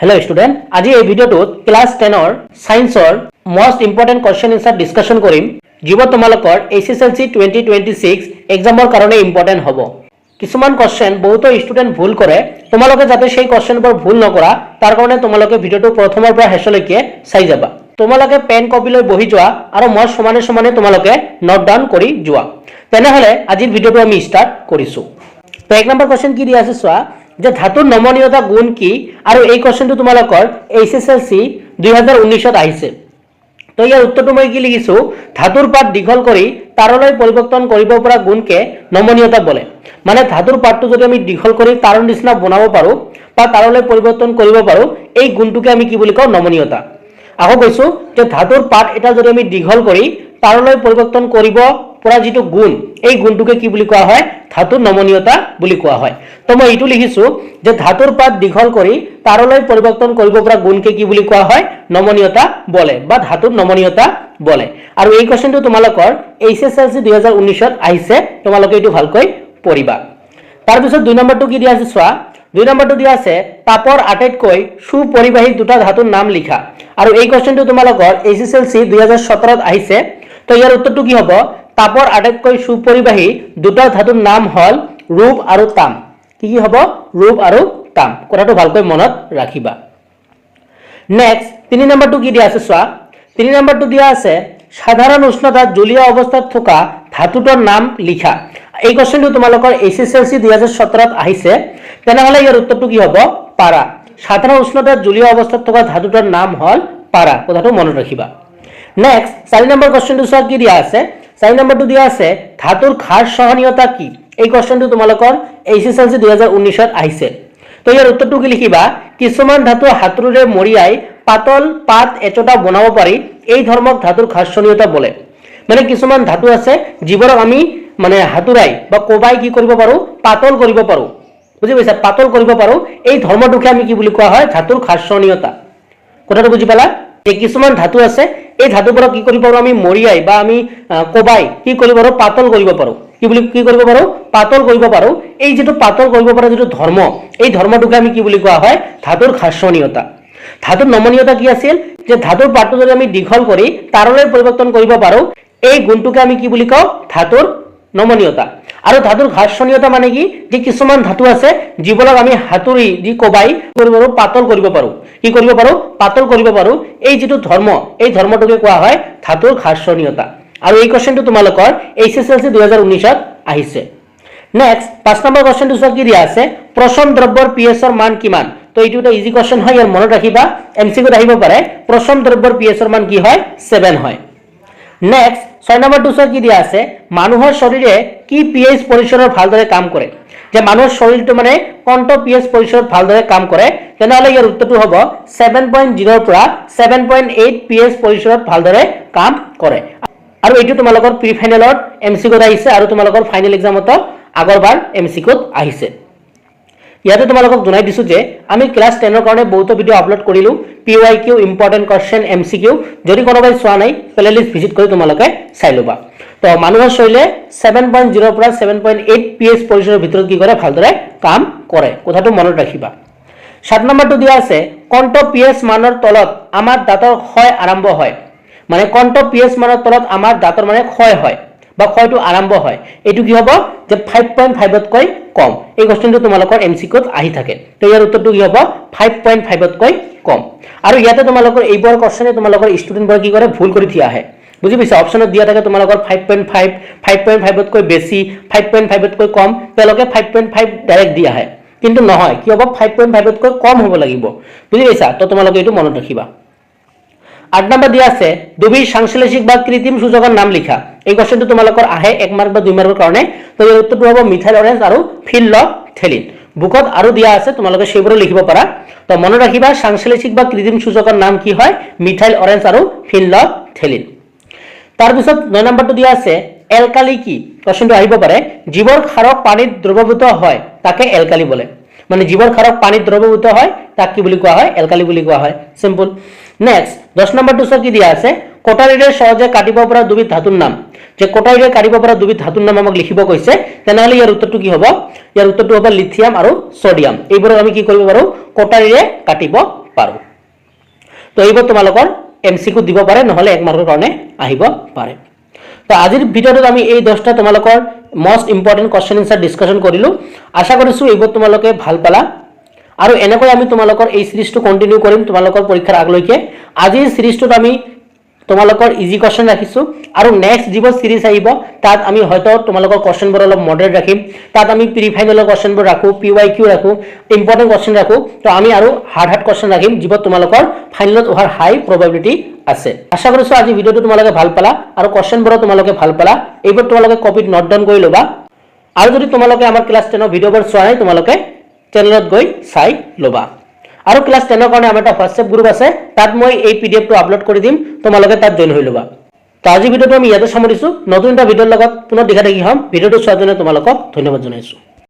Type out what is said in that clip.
hello student आज এই ভিডিওটোত ক্লাস 10 সায়েন্সৰ most important question answer discussion কৰিম যিবোৰ তোমালোকৰ এছএছএলসি 2026 এক্সামৰ কাৰণে ইম্পৰ্টেন্ট হ'ব কিছুমান কোৱেশ্চন বহুত ষ্টুডেন্ট ভুল কৰে তোমালোকে যাতে সেই কোৱেশ্চনবোৰ ভুল নকৰা তাৰ কাৰণে তোমালোকে ভিডিওটো প্ৰথমৰ পৰা শেষলৈকে চাই যাবা তোমালোকে পেন কপি লৈ বহি যোৱা আৰু মই সমানে সমানে তোমালোকে নোট ডাউন কৰি যোৱা তেনেহলে আজিৰ ভিডিওটো আমি ষ্টাৰ্ট কৰিছো তো এক নম্বৰ কোৱেশ্চন কি দিয়া আছে চোৱা যে ধাতুৰ নমনীয়তা গুণ কি আৰু এই কোৱেশ্চনটো তোমালোকৰ এছএছএলসি 2019 ত আহিছে তো ইয়াৰ উত্তৰটো মই কি লিখিছো ধাতুৰ পাত দীঘল কৰি তাৰলৈ পৰিৱৰ্তন কৰিব পৰা গুণকে নমনীয়তা বলে মানে ধাতুৰ পাতটো যদি আমি দীঘল কৰি তাৰৰ নিচিনা বনাব পাৰো বা তাৰলৈ পৰিৱৰ্তন কৰিব পাৰো এই গুণটোকে আমি কি বুলি কওঁ নমনীয়তা আকৌ কৈছো যে ধাতুৰ পাত এটা যদি আমি দীঘল কৰি তাৰলৈ পৰিৱৰ্তন কৰিব পৰা যেটো গুণ এই গুণটোকে কি বুলি কোৱা হয় ধাতুৰ নমনীয়তা বুলি কোৱা হয় তো মই এটো লিখিছো যে ধাতুৰ পাত দীঘল কৰি তাৰলৈ পৰিৱৰ্তন কৰিব পৰা গুণকে কি বুলি কোৱা হয় নমনীয়তা বলে বা ধাতুৰ নমনীয়তা বলে আৰু এই কোৱেশ্চনটো তোমালোকৰ এছএছএলসি 2019 ত আহিছে তোমালোকে এটো ভালকৈ পঢ়িবা তাৰ পিছত দুই নম্বৰটো কি দিয়া আছে চোৱা দুই নম্বৰটো দিয়া আছে তাপৰ আটাইতকৈ সুপৰিবাহী দুটা ধাতুৰ নাম লিখা আৰু এই কোৱেশ্চনটো তোমালোকৰ এছএছএলসি 2017 ত আহিছে তো ইয়াৰ উত্তৰটো কি হ'ব তাপৰ আটাইতকৈ সুপৰিবাহী দুটা ধাতুৰ নাম হল ৰূপ আৰু তাম কি হ'ব ৰূপ আৰু তাম কথাটো ভালকৈ মনত ৰাখিবা নেক্সট 3 নম্বৰটো কি দিয়া আছে চোৱা 3 নম্বৰটো দিয়া আছে সাধাৰণ উষ্ণতাত জলীয় অৱস্থাত থকা ধাতুটোৰ নাম লিখা এই কোৱেশ্চনটো তোমালোকৰ এছএছএলসি 2017 ত আহিছে তেনেহলে ইয়াৰ উত্তৰটো কি হ'ব পাৰা সাধাৰণ উষ্ণতাত জলীয় অৱস্থাত থকা ধাতুটোৰ নাম হল পাৰা কথাটো মনত ৰাখিবা নেক্সট 4 নম্বৰ কোৱেশ্চনটো চোৱা কি দিয়া আছে 4 নম্বৰটো দিয়া আছে ধাতুৰ ক্ষাৰ সহনীয়তা কি এই কোৱেশ্চনটো তোমালোকৰ এছএছএলসি 2019 ত আহিছে তো ইয়াৰ উত্তৰটো কি লিখিবা কিছুমান ধাতু হাতুৰে মৰিয়াই পাতল পাত এচটা বনাব পাৰি এই ধৰ্মক ধাতুৰ ক্ষাৰ সহনীয়তা বলে মানে কিছুমান ধাতু আছে যিবোৰক আমি মানে হাতুৰাই বা কোবাই কি কৰিব পাৰো পাতল কৰিব পাৰো বুজি পাইছা পাতল কৰিব পাৰো এই ধৰ্মটোকে আমি কি বুলি কোৱা হয় ধাতুৰ ক্ষাৰ সহনীয়তা কথাটো বুজি পালা এই কিছুমান ধাতু আছে এই ধাতুবোৰক কি কৰিব পাৰো আমি মৰিয়াই বা আমি কোবাই কি কৰিব পাৰো পাতল কৰিব পাৰো কি কৰিব পাৰো পাতল কৰিব পাৰো এই যেটো পাতল কৰিব পাৰো যেটো ধৰ্ম এই ধৰ্মটোকে আমি কি বুলি কোৱা হয় ধাতুৰ ক্ষাৰ সহনীয়তা ধাতুৰ নমনীয়তা কি আছিল যে ধাতুৰ পাতটো যদি আমি দীঘল কৰি তাৰলৈ পৰিৱৰ্তন কৰিব পাৰো এই গুণটোকে আমি কি বুলি কওঁ ধাতুৰ নমনীয়তা আৰু ধাতুৰ ক্ষাৰ সহনীয়তা মানে কি যে কিছুমান ধাতু আছে যিবোৰক আমি হাতুৰি দি কোবাই কৰিব পাৰো পাতল কৰিব পাৰো কি কৰিব পাৰো পাতল কৰিব পাৰো এই যেটো ধৰ্ম এই ধৰ্মটোকে কোৱা হয় ধাতুৰ ক্ষাৰ সহনীয়তা আৰু এই কোৱেশ্চনটো তোমালোকৰ এছএছএলসি 2019 ত আহিছে নেক্সট 5 নম্বৰ কোৱেশ্চনটো চোৱা কি দিয়া আছে প্ৰথম দ্ৰব্যৰ পিএছৰ মান কিমান তো এইটো এটা ইজি কোৱেশ্চন হয় ইয়াৰ মনত ৰাখিবা এমসিকিউত আহিব পাৰে প্ৰথম দ্ৰব্যৰ পিএছৰ মান কি হয় 7 হয় নেক্সট 6 নম্বৰটো চোৱা কি দিয়া আছে মানুহৰ শৰীৰে কি পিএইচ পৰিসৰৰ ভালদৰে কাম কৰে যে মানুহৰ শৰীৰটো মানে কোনটো পিএইচ পৰিসৰত ভালদৰে কাম কৰে তেনেহলে ইয়াৰ উত্তৰটো হ'ব 7.0 ৰ পৰা 7.8 পিএইচ পৰিসৰত ভালদৰে কাম কৰে আৰু এইটো তোমালোকৰ প্ৰি ফাইনেলত এমসিকিউত আহিছে আৰু তোমালোকৰ ফাইনেল এক্সামত আগৰবাৰ এমসিকিউত আহিছে ইয়াতে তোমালোকক জনাই দিছো যে আমি ক্লাস 10 ৰ কাৰণে বহুত ভিডিও আপলোড কৰিলো পিওআইকিউ ইম্পৰ্টেন্ট কোৱেশ্চন এমসিকিউ যদি কোনোবাই চোৱা নাই প্লেলিষ্ট ভিজিট কৰি তোমালোকে চাই লবা তো মানুহৰ শৰীৰে 7.0 ৰ পৰা 7.8 পিএইচ পৰিসৰৰ ভিতৰত কি কৰে ভালদৰে কাম কৰে কথাটো মনত ৰাখিবা 7 নম্বৰটো দিয়া আছে কোনটো পিএইচ মানৰ তলত আমাৰ দাঁতৰ ক্ষয় আৰম্ভ হয় মানে কোনটো পিএইচ মানৰ তলত আমাৰ দাঁতৰ মানে ক্ষয় হয় বা ক্ষয়টো আৰম্ভ হয় এটো কি হ'ব যে 5.5 তকৈ কম এই কোৱেশ্চনটো তোমালোকৰ এমসিকিউত আহি থাকে তো ইয়াৰ উত্তৰটো কি হ'ব 5.5 তকৈ কম আৰু ইয়াতে তোমালোকৰ এইবোৰ কোৱেশ্চনে তোমালোকৰ ষ্টুডেন্টবোৰ কি কৰে ভুল কৰি থিয়া আহে বুজি পাইছা অপচনত দিয়া থাকে তোমালোকৰ 5.5 5.5 তকৈ বেছি 5.5 তকৈ কম তেলকে 5.5 ডাইৰেক্ট দিয়া আহে কিন্তু নহয় কি হ'ব 5.5 তকৈ কম হ'ব লাগিব বুজি পাইছা তো তোমালোকে এটো মনত ৰাখিবা 8 নম্বৰ দিয়া আছে দুবিৰ সাংশ্লেষিক বা কৃত্ৰিম সূচকৰ নাম লিখা এই কোৱেশ্চনটো তোমালোকৰ আহে 1 মাৰ্ক বা 2 মাৰ্কৰ কাৰণে তো ইয়াৰ উত্তৰটো হ'ব মিথাইল অৰেঞ্জ আৰু ফিনলথেলিন বুকত আৰু দিয়া আছে তোমালোকে সেইবোৰ লিখিব পাৰা তো মনত ৰাখিবা সাংশ্লেষিক বা কৃত্ৰিম সূচকৰ নাম কি হয় মিথাইল অৰেঞ্জ আৰু ফিনলথেলিন তাৰ পিছত 9 নম্বৰটো দিয়া আছে এলকালি কি কোৱেশ্চনটো আহিব পাৰে যিবোৰ ক্ষাৰক পানীত দ্ৰৱীভূত হয় তাকে এলকালি বলে মানে যিবোৰ ক্ষাৰক পানীত দ্ৰৱীভূত হয় তাক কি বুলি কোৱা হয় এলকালি বুলি কোৱা হয় সিম্পল নেক্সট 10 নম্বৰটো চোৱা কি দিয়া আছে কটাৰীৰে সহজে কাটিব পৰা দুবিধ ধাতুৰ নাম যে কটাৰীৰে কাটিব পৰা দুবিধ ধাতুৰ নাম আমাক লিখিব কৈছে তেনেহলে ইয়াৰ উত্তৰটো কি হ'ব ইয়াৰ উত্তৰটো হ'ব লিথিয়াম আৰু সোডিয়াম এইবোৰ আমি কি কৰিব পাৰো কটাৰীৰে কাটিব পাৰোঁ তো এইবোৰ তোমালোকৰ MCQ দিব পাৰে নহ'লে 1 মাৰ্কৰ কাৰণে আহিব পাৰে তো আজিৰ ভিডিঅ'টোত আমি এই 10টা তোমালোকৰ most important question answer discussion কৰিলো আশা কৰিছো এইবোৰ তোমালোকে ভাল পালা আৰু এনেকৈ আমি তোমালোকৰ এই সিৰিজটো কন্টিনিউ কৰিম তোমালোকৰ পৰীক্ষাৰ আগলৈকে আজিৰ সিৰিজটোত আমি তোমালোকৰ ইজি কোৱেশ্চন ৰাখিছো আৰু নেক্সট যিবোৰ সিৰিজ আহিব তাত আমি হয়তো তোমালোকৰ কোৱেশ্চনবোৰ অলপ মডাৰেট ৰাখিম তাত আমি প্ৰি ফাইনেলৰ কোৱেশ্চনবোৰ ৰাখো PYQ ৰাখো ইম্পৰ্টেন্ট কোৱেশ্চন ৰাখো তো আমি আৰু হাৰ্ড কোৱেশ্চন ৰাখিম যিবোৰ তোমালোকৰ ফাইনেলত হোৱাৰ হাই প্ৰবাবিলিটি আছে আশা কৰিছো আজি ভিডিঅ'টো তোমালোকে ভাল পালা আৰু কোৱেশ্চনবোৰ তোমালোকে ভাল পালা এইবোৰ তোমালোকে কপিত নোট ডাউন কৰি লবা আৰু যদি তোমালোকে আমাৰ ক্লাস 10 ৰ ভিডিঅ'বোৰ চোৱা নাই তোমালোকে চেনেলত গৈ চাই লবা আৰু ক্লাস 10 ৰ কাৰণে আমাৰ এটা WhatsApp গ্ৰুপ আছে তাত মই এই PDF টো আপলোড কৰি দিম তোমালোকে তাত জয়েন হৈ লবা তো আজি ভিডিঅ'টো আমি ইয়াতে সামৰিছো নতুন এটা ভিডিঅ'ৰ লগত পুনৰ দেখা দেখি হম ভিডিঅ'টো চোৱাৰ জন্য তোমালোকক ধন্যবাদ জনাইছো